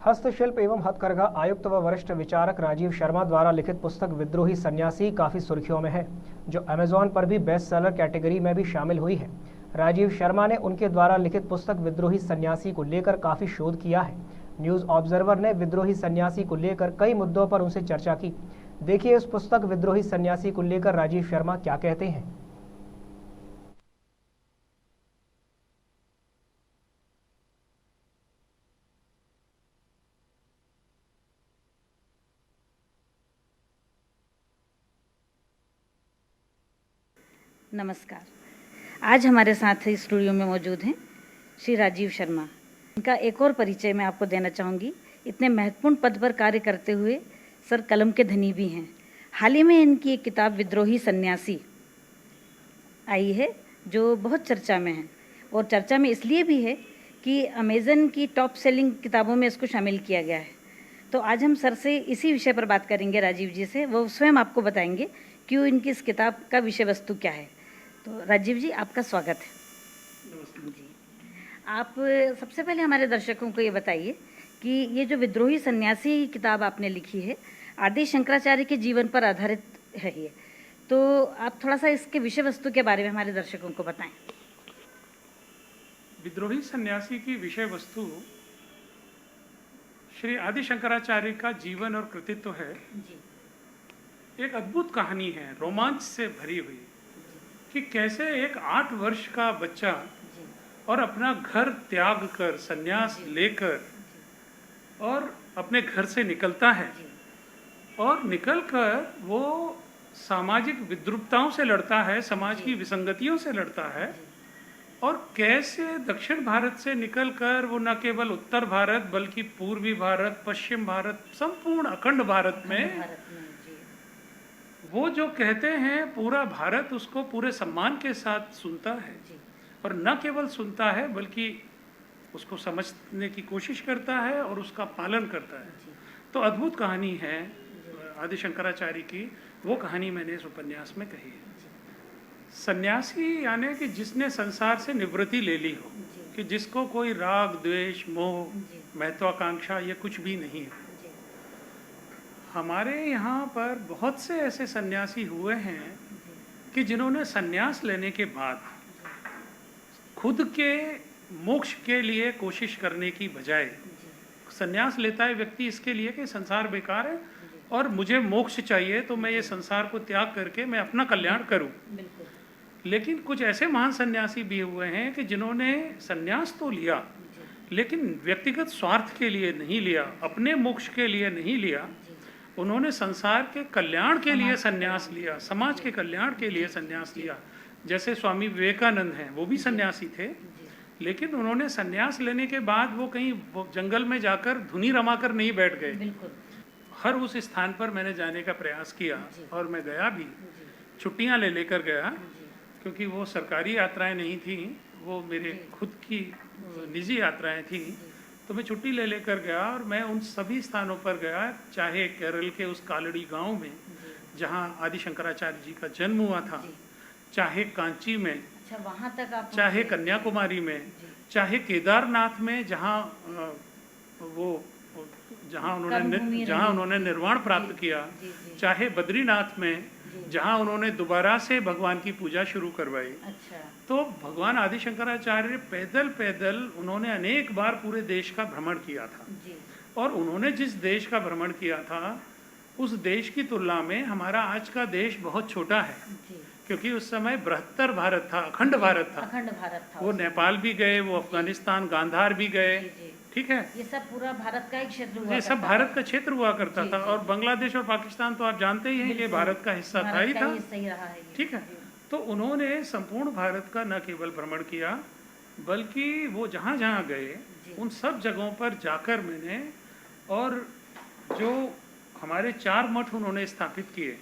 हस्तशिल्प एवं हथकरघा आयुक्त व वरिष्ठ विचारक राजीव शर्मा द्वारा लिखित पुस्तक विद्रोही सन्यासी काफ़ी सुर्खियों में है, जो अमेज़ॉन पर भी बेस्ट सेलर कैटेगरी में भी शामिल हुई है। राजीव शर्मा ने उनके द्वारा लिखित पुस्तक विद्रोही सन्यासी को लेकर काफ़ी शोध किया है। न्यूज़ ऑब्जर्वर ने विद्रोही सन्यासी को लेकर कई मुद्दों पर उनसे चर्चा की। देखिए इस पुस्तक विद्रोही सन्यासी को लेकर राजीव शर्मा क्या कहते हैं। नमस्कार। आज हमारे साथ इस स्टूडियो में मौजूद हैं श्री राजीव शर्मा। इनका एक और परिचय मैं आपको देना चाहूँगी। इतने महत्वपूर्ण पद पर कार्य करते हुए सर कलम के धनी भी हैं। हाल ही में इनकी एक किताब विद्रोही सन्यासी आई है, जो बहुत चर्चा में है, और चर्चा में इसलिए भी है कि अमेज़न की टॉप सेलिंग किताबों में इसको शामिल किया गया है। तो आज हम सर से इसी विषय पर बात करेंगे, राजीव जी से। वो स्वयं आपको बताएंगे कि इनकी इस किताब का विषय वस्तु क्या है। तो राजीव जी, आपका स्वागत है। नमस्कार जी, आप सबसे पहले हमारे दर्शकों को ये बताइए कि ये जो विद्रोही सन्यासी किताब आपने लिखी है, आदि शंकराचार्य के जीवन पर आधारित है ये, तो आप थोड़ा सा इसके विषय वस्तु के बारे में हमारे दर्शकों को बताएं। विद्रोही सन्यासी की विषय वस्तु श्री आदि शंकराचार्य का जीवन और कृतित्व है। जी, एक अद्भुत कहानी है, रोमांच से भरी हुई, कि कैसे एक 8 वर्ष का बच्चा जी, और अपना घर त्याग कर, संन्यास लेकर और अपने घर से निकलता है, और निकलकर वो सामाजिक विद्रूपताओं से लड़ता है, समाज की विसंगतियों से लड़ता है, और कैसे दक्षिण भारत से निकलकर वो न केवल उत्तर भारत बल्कि पूर्वी भारत, पश्चिम भारत, संपूर्ण अखंड भारत में वो जो कहते हैं पूरा भारत उसको पूरे सम्मान के साथ सुनता है, और न केवल सुनता है बल्कि उसको समझने की कोशिश करता है और उसका पालन करता है। तो अद्भुत कहानी है आदि शंकराचार्य की। वो कहानी मैंने इस उपन्यास में कही है। सन्यासी यानी कि जिसने संसार से निवृत्ति ले ली हो, कि जिसको कोई राग, द्वेष, मोह, महत्वाकांक्षा ये कुछ भी नहीं है। हमारे यहाँ पर बहुत से ऐसे सन्यासी हुए हैं कि जिन्होंने सन्यास लेने के बाद खुद के मोक्ष के लिए कोशिश करने की बजाय, सन्यास लेता है व्यक्ति इसके लिए कि संसार बेकार है और मुझे मोक्ष चाहिए, तो मैं ये संसार को त्याग करके मैं अपना कल्याण करूं। लेकिन कुछ ऐसे महान सन्यासी भी हुए हैं कि जिन्होंने सन्यास तो लिया लेकिन व्यक्तिगत स्वार्थ के लिए नहीं लिया, अपने मोक्ष के लिए नहीं लिया। उन्होंने संसार के कल्याण के लिए सन्यास लिया, समाज के कल्याण के लिए सन्यास लिया। जैसे स्वामी विवेकानंद हैं, वो भी सन्यासी थे, लेकिन उन्होंने सन्यास लेने के बाद वो कहीं जंगल में जाकर धुनी रमाकर नहीं बैठ गए। हर उस स्थान पर मैंने जाने का प्रयास किया और मैं गया भी, छुट्टियां ले लेकर गया, क्योंकि वो सरकारी यात्राएं नहीं थी, वो मेरे खुद की निजी यात्राएं थी। तो मैं छुट्टी ले लेकर गया और मैं उन सभी स्थानों पर गया, चाहे केरल के उस कालड़ी गांव में जहां आदि शंकराचार्य जी का जन्म हुआ था, चाहे कांची में, वहाँ तक आप, चाहे कन्याकुमारी में, चाहे केदारनाथ में जहां उन्होंने निर्वाण प्राप्त किया, चाहे बद्रीनाथ में जहां उन्होंने दोबारा से भगवान की पूजा शुरू करवाई। तो भगवान आदि शंकराचार्य पैदल पैदल उन्होंने अनेक बार पूरे देश का भ्रमण किया था, और उन्होंने जिस देश का भ्रमण किया था उस देश की तुलना में हमारा आज का देश बहुत छोटा है, क्योंकि उस समय बृहत्तर भारत था, अखंड भारत था। वो नेपाल भी गए, वो अफगानिस्तान, गांधार भी गए, ठीक है, ये सब पूरा भारत का एक क्षेत्र हुआ, ये सब भारत का क्षेत्र हुआ करता था। और बांग्लादेश और पाकिस्तान तो आप जानते ही हैं कि भारत का हिस्सा था ही था, ठीक है। तो उन्होंने संपूर्ण भारत का न केवल भ्रमण किया बल्कि वो जहाँ जहाँ गए उन सब जगहों पर जाकर मैंने, और जो हमारे 4 मठ उन्होंने स्थापित किए,